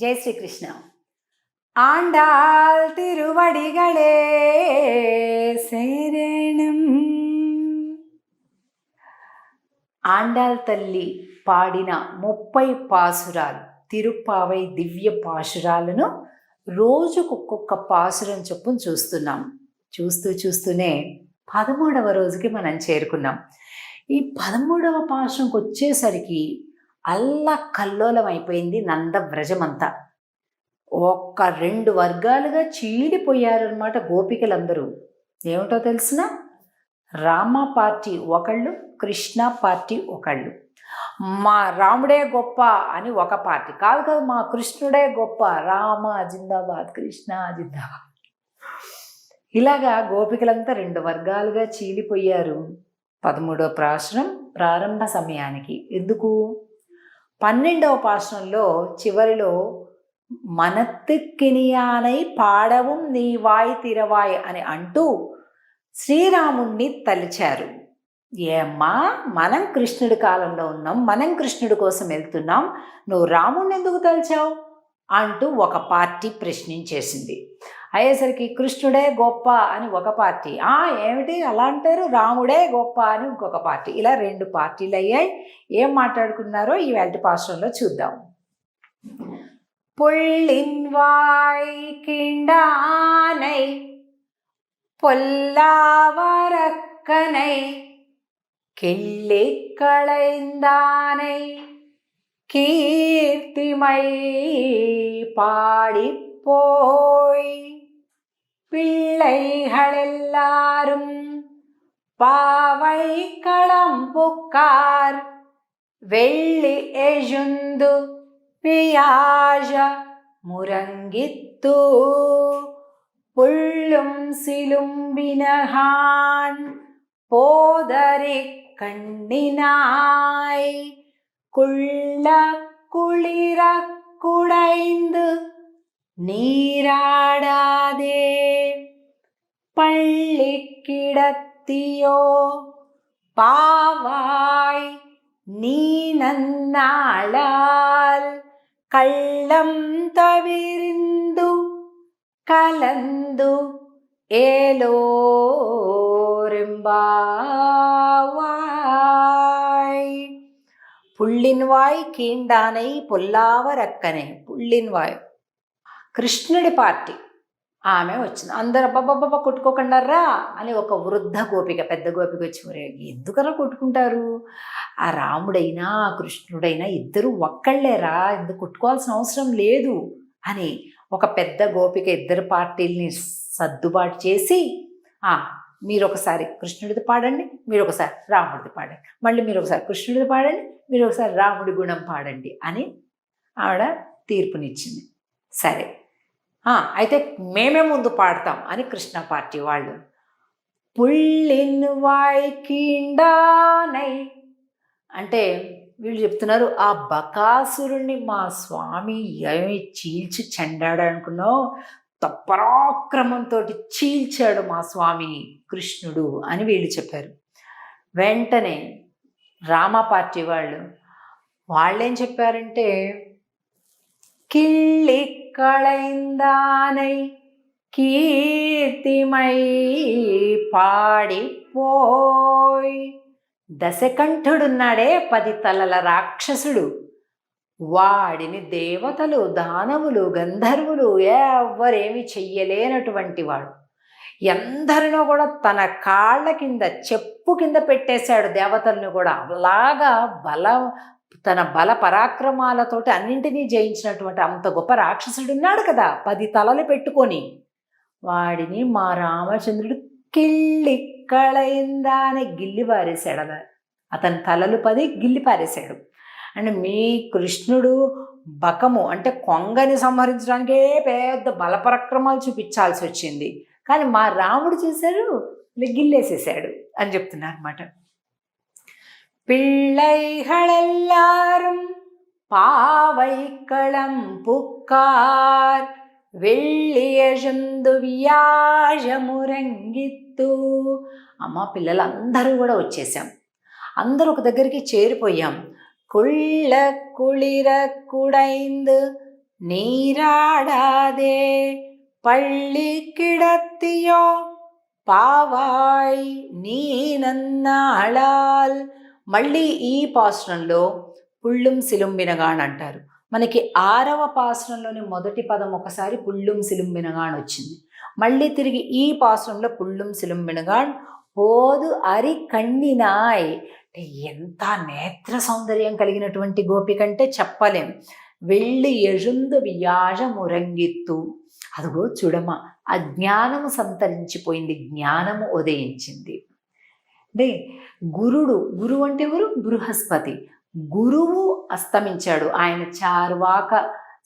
ஜெய் ஸ்ரீ கிருஷ்ணா. ஆண்டாள் திருவடிகளே சேரணம். ఆండాల్ తల్లి పాడిన 30 పాసురాలు తిరుప్పావై దివ్య పాశురాలను రోజుకొక్కొక్క పాసురం చొప్పున చూస్తున్నాం. చూస్తూనే 13వ రోజుకి మనం చేరుకున్నాం. ఈ 13వ పాశురంకి వచ్చేసరికి అల్లకల్లోలం అయిపోయింది నందవ్రజమంతా. ఒక్క 2 వర్గాలుగా చీడిపోయారనమాట గోపికలందరూ. ఏమిటో తెలిసిన, రామ పార్టీ ఒకళ్ళు, కృష్ణ పార్టీ ఒకళ్ళు. మా రాముడే గొప్ప అని ఒక పార్టీ, కాదు మా కృష్ణుడే గొప్ప, రామ జిందాబాద్, కృష్ణ జిందాబాద్. ఇలాగా గోపికలంతా 2 వర్గాలుగా చీలిపోయారు 13వ పాశురం ప్రారంభ సమయానికి. ఎందుకు? 12వ పాశురంలో చివరిలో మనత్తుకినియానై పాడవం నీవాయ్ తిరవాయ్ అని అంటూ శ్రీరాముణ్ణి తలిచారు. ఏమ్మా, మనం కృష్ణుడి కాలంలో ఉన్నాం, మనం కృష్ణుడి కోసం వెళ్తున్నాం, నువ్వు రాముణ్ణి ఎందుకు తలిచావు అంటూ ఒక పార్టీ ప్రశ్నించేసింది. అయ్యేసరికి కృష్ణుడే గొప్ప అని ఒక పార్టీ, ఏమిటి అలా అంటారు, రాముడే గొప్ప అని ఇంకొక పార్టీ. ఇలా 2 పార్టీలు అయ్యాయి. ఏం మాట్లాడుకున్నారో ఈ వేల్టి పాశురంలో చూద్దాం. పుళ్ళిన్వాయ్ కిండానై பொல்லாவரக்கனை கிள்ளி களைந்தானை கீர்த்திமை பாடிப்போய் பிள்ளைகளெல்லாரும் பாவை களம்புக்கார் வெள்ளி எழுந்து பியாஜ முரங்கித்து புள்ளும் சிலும்பினகான் போதரி கண்ணினாய் குள்ள குளிர குடைந்து நீராடாதே பள்ளி கிடத்தியோ பாவாய் நீ நன்னாளால் கள்ளம் தவிர்ந்து கலந்து ஏலோரெம்பாவாய். పుళ్ళిన్వాయ్ కీండానై పొల్లావరక్కనే. పుళ్ళిన్వాయ్ కృష్ణుడి పార్టీ ఆమె వచ్చింది. అందరు అబ్బబ్బబ్బ కొట్టుకోకుండా అని ఒక వృద్ధ గోపిక, పెద్ద గోపిక వచ్చి, ఎందుకలా కొట్టుకుంటారు, ఆ రాముడైనా కృష్ణుడైనా ఇద్దరు ఒక్కళ్ళేరా, ఎందుకు కొట్టుకోవాల్సిన అవసరం లేదు అని ఒక పెద్ద గోపిక 2 పార్టీల్ని సర్దుబాటు చేసి, మీరు ఒకసారి కృష్ణుడిది పాడండి, మీరు ఒకసారి రాముడిది పాడండి, మళ్ళీ మీరు ఒకసారి కృష్ణుడిది పాడండి, మీరు ఒకసారి రాముడి గుణం పాడండి అని ఆవిడ తీర్పునిచ్చింది. సరే, అయితే మేమే ముందు పాడతాం అని కృష్ణ పార్టీ వాళ్ళు. పుళ్ళిన్వాయ్ కీండానై అంటే వీళ్ళు చెప్తున్నారు, ఆ బకాసురుణ్ణి మా స్వామి ఏమి చీల్చి చెండాడు అనుకున్నావు, పరాక్రమంతో చీల్చాడు మా స్వామి కృష్ణుడు అని వీళ్ళు చెప్పారు. వెంటనే రామ పార్టీ వాళ్ళేం చెప్పారంటే, కిళ్ళి కళైందానై కీర్తిమై పాడిపోయ్. దశకంఠుడున్నాడే 10 తలల రాక్షసుడు, వాడిని దేవతలు, దానవులు, గంధర్వులు ఎవ్వరేమి చెయ్యలేనటువంటి వాడు. ఎందరినో కూడా తన కాళ్ళ కింద, చెప్పు కింద పెట్టేశాడు దేవతలను కూడా. అలాగా తన బల పరాక్రమాలతోటి అన్నింటినీ జయించినటువంటి అంత గొప్ప రాక్షసుడు ఉన్నాడు కదా, 10 తలలు పెట్టుకొని. వాడిని మా రామచంద్రుడు కిళ్ళి కళయిందానే గిల్లి పారేశాడు. అతని తలలు 10 గిల్లి పారేశాడు. అంటే మీ కృష్ణుడు బకము అంటే కొంగని సంహరించడానికే పెద్ద బలపరాక్రమాలు చూపించాల్సి వచ్చింది, కానీ మా రాముడు చూశాడు, గిల్లేసేసాడు అని చెప్తున్నారు అన్నమాట. பிள்ளைகளெல்லாரும் பாவைக்களம் புக்கார் వెళ్ళియజందు వ్యాజమురంగిత్తు. అమ్మ, పిల్లలందరూ కూడా వచ్చేసాం, అందరూ ఒక దగ్గరికి చేరిపోయాం. కుళ్ళ కుళిర కుడైందు நீராடாதே பள்ளி கிடத்தியோ పావాయ్ నీ నన్నాళాల్. మళ్ళీ ఈ పాసురంలో పుళ్ళుం సిలుంబినగాన్ అంటారు. మనకి 6వ పాసురంలోని మొదటి పదం ఒకసారి పుళ్ళుం సిలుంబినగాన్ వచ్చింది. మళ్ళీ తిరిగి ఈ పాసురంలో పుళ్ళుం సిలుంబినగాన్ పోదు అరి కಣ್ಣಿనాయ్. అంటే ఎంత నేత్ర సౌందర్యం కలిగినటువంటి గోపికంటే చెప్పలేం. వెళ్ళి ఎజుందు వ్యాజ మురంగిత్తు. అదిగో చూడమా, అజ్ఞానము సంతరించిపోయింది, జ్ఞానము ఉదయించింది. అంటే గురువు అంటే ఎవరు? బృహస్పతి. గురువు అస్తమించాడు. ఆయన చార్వాక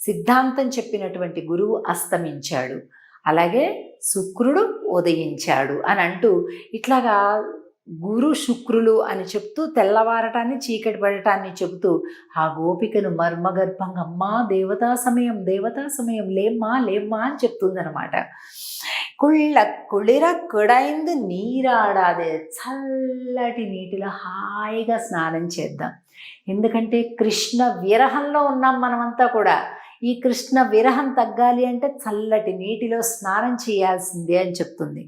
సిద్ధాంతం చెప్పినటువంటి గురువు అస్తమించాడు. అలాగే శుక్రుడు ఉదయించాడు అని అంటూ ఇట్లాగా గురు శుక్రులు అని చెప్తూ తెల్లవారటాన్ని చీకటి పడటాన్ని చెబుతూ ఆ గోపికను మర్మగర్భంగా అమ్మా దేవతా సమయం లేమ్మా అని చెప్తుందనమాట. కుళిర కుడైందు నీరాడాదే. చల్లటి నీటిలో హాయిగా స్నానం చేద్దాం. ఎందుకంటే కృష్ణ విరహంలో ఉన్నాం మనమంతా కూడా. ఈ కృష్ణ విరహం తగ్గాలి అంటే చల్లటి నీటిలో స్నానం చేయాల్సిందే అని చెప్తుంది.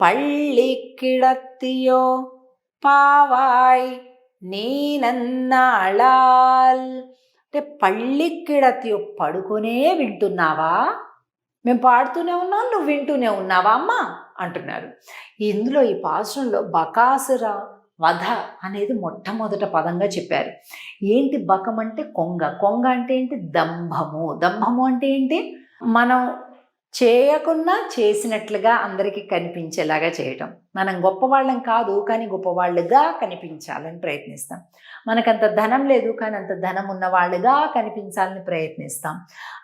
పళ్ళి కిడత్తియో పావాయ్ నీ నన్నాళాల్. అంటే పళ్ళి కిడత్తియో, పడుకునే వింటున్నావా? మేము పాడుతూనే ఉన్నాం, నువ్వు వింటూనే ఉన్నావా అమ్మా అంటున్నారు. ఇందులో ఈ పాసురంలో బకాసుర వధ అనేది మొట్టమొదట పదంగా చెప్పారు. ఏంటి బకం అంటే? కొంగ అంటే ఏంటి? దంభము అంటే ఏంటి? మనం చేయకున్నా చేసినట్లుగా అందరికీ కనిపించేలాగా చేయటం. మనం గొప్పవాళ్ళం కాదు, కానీ గొప్పవాళ్ళుగా కనిపించాలని ప్రయత్నిస్తాం. మనకంత ధనం లేదు, కానీ అంత ధనం ఉన్న వాళ్ళుగా కనిపించాలని ప్రయత్నిస్తాం.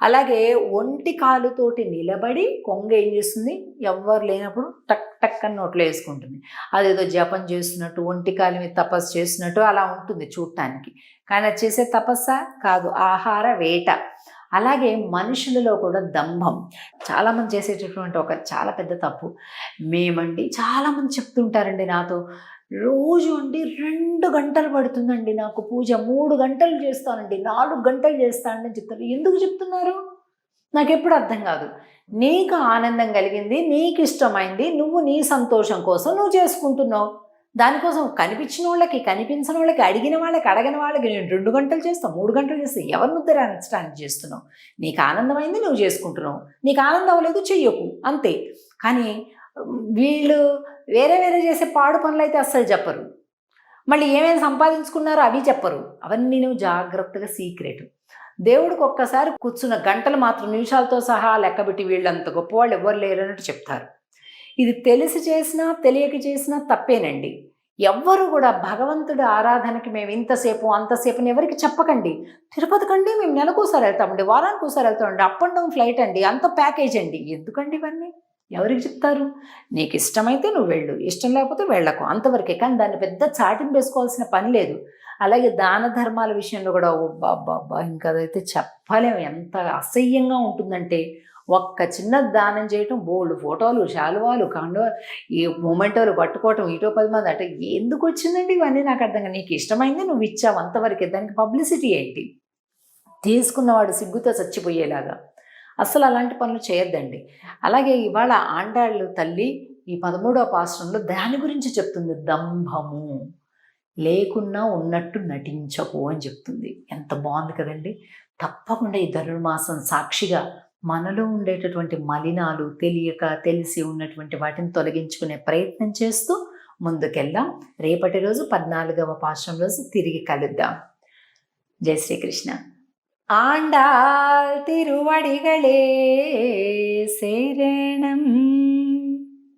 అలాగే ఒంటి కాలుతోటి నిలబడి కొంగ ఏం చేస్తుంది? ఎవ్వరు లేనప్పుడు టక్ టక్ అని నోట్లో వేసుకుంటుంది. అదేదో జపం చేస్తున్నట్టు, ఒంటి కాలు మీద తపస్సు చేస్తున్నట్టు అలా ఉంటుంది చూడటానికి. కానీ అది చేసే తపస్సా కాదు, ఆహార వేట. అలాగే మనుషులలో కూడా దంభం చాలామంది చేసేటటువంటి ఒక చాలా పెద్ద తప్పు. మేమండి చాలామంది చెప్తుంటారండి నాతో, రోజు అండి 2 గంటలు పడుతుందండి నాకు పూజ, 3 గంటలు చేస్తానండి, 4 గంటలు చేస్తానని చెప్తారు. ఎందుకు చెప్తున్నారు? నాకు ఎప్పుడు అర్థం కాదు. నీకు ఆనందం కలిగింది, నీకు ఇష్టమైంది, నువ్వు నీ సంతోషం కోసం నువ్వు చేసుకుంటున్నావు. దానికోసం కనిపించిన వాళ్ళకి, కనిపించిన వాళ్ళకి, అడిగిన వాళ్ళకి, అడగని వాళ్ళకి నేను 2 గంటలు చేస్తాను, 3 గంటలు చేస్తాను. ఎవరిని ఉద్ధరించడానికి చేస్తున్నావు? నీకు ఆనందమైంది నువ్వు చేసుకుంటున్నావు, నీకు ఆనందం అవ్వలేదు చెయ్యకు, అంతే. కానీ వీళ్ళు వేరే చేసే పాడు పనులు అయితే అస్సలు చెప్పరు. మళ్ళీ ఏమేమి సంపాదించుకున్నారో అవి చెప్పరు. అవన్నీ నువ్వు జాగ్రత్తగా సీక్రెట్. దేవుడికి ఒక్కసారి కూర్చున్న గంటలు మాత్రం నిమిషాలతో సహా లెక్కబెట్టి వీళ్ళంత గొప్పవాళ్ళు ఎవ్వరు లేరు అన్నట్టు చెప్తారు. ఇది తెలిసి చేసినా తెలియక చేసినా తప్పేనండి. ఎవ్వరు కూడా భగవంతుడి ఆరాధనకి మేము ఇంతసేపు అంతసేపు ఎవరికి చెప్పకండి. తిరుపతికండి మేము నెలకోసారి వెళ్తామండి, వారానికి ఒకసారి వెళ్తామండి, అప్ అండ్ డౌన్ ఫ్లైట్ అండి, అంత ప్యాకేజ్ అండి. ఎందుకండి ఇవన్నీ? ఎవరికి చెప్తారు? నీకు ఇష్టమైతే నువ్వు వెళ్ళు, ఇష్టం లేకపోతే వెళ్ళకు, అంతవరకే. కానీ దాన్ని పెద్ద చాటింపు వేసుకోవాల్సిన పని లేదు. అలాగే దాన ధర్మాల విషయంలో కూడా బాబా ఇంకా అదైతే చెప్పలేము. ఎంత అసహ్యంగా ఉంటుందంటే, ఒక్క చిన్న దానం చేయటం బోల్డ్ ఫోటోలు, శాలువాలు, కాండవాలు, ఈ మొమెంటోలు పట్టుకోవటం, ఇటో 10 మంది అంటే ఎందుకు వచ్చిందండి ఇవన్నీ? నాకు అర్థం కాదు. నీకు ఇష్టమైంది నువ్వు ఇచ్చావు, అంతవరకే. దానికి పబ్లిసిటీ ఏంటి? తీసుకున్నవాడు సిగ్గుతో చచ్చిపోయేలాగా. అసలు అలాంటి పనులు చేయొద్దండి. అలాగే ఇవాళ ఆండాళ్ళు తల్లి ఈ 13వ పాసురంలో దాని గురించి చెప్తుంది. దంభము లేకున్నా ఉన్నట్టు నటించకు అని చెప్తుంది. ఎంత బాగుంది కదండి. తప్పకుండా ఈ ధనుర్మాసం సాక్షిగా మనలో ఉండేటటువంటి మలినాలు తెలియక తెలిసి ఉన్నటువంటి వాటిని తొలగించుకునే ప్రయత్నం చేస్తూ ముందుకెళ్దాం. రేపటి రోజు 14వ పాసురం రోజు తిరిగి కలుద్దాం. జై శ్రీకృష్ణ. ஆண்டாள் திருவடிகளே சேரணம்.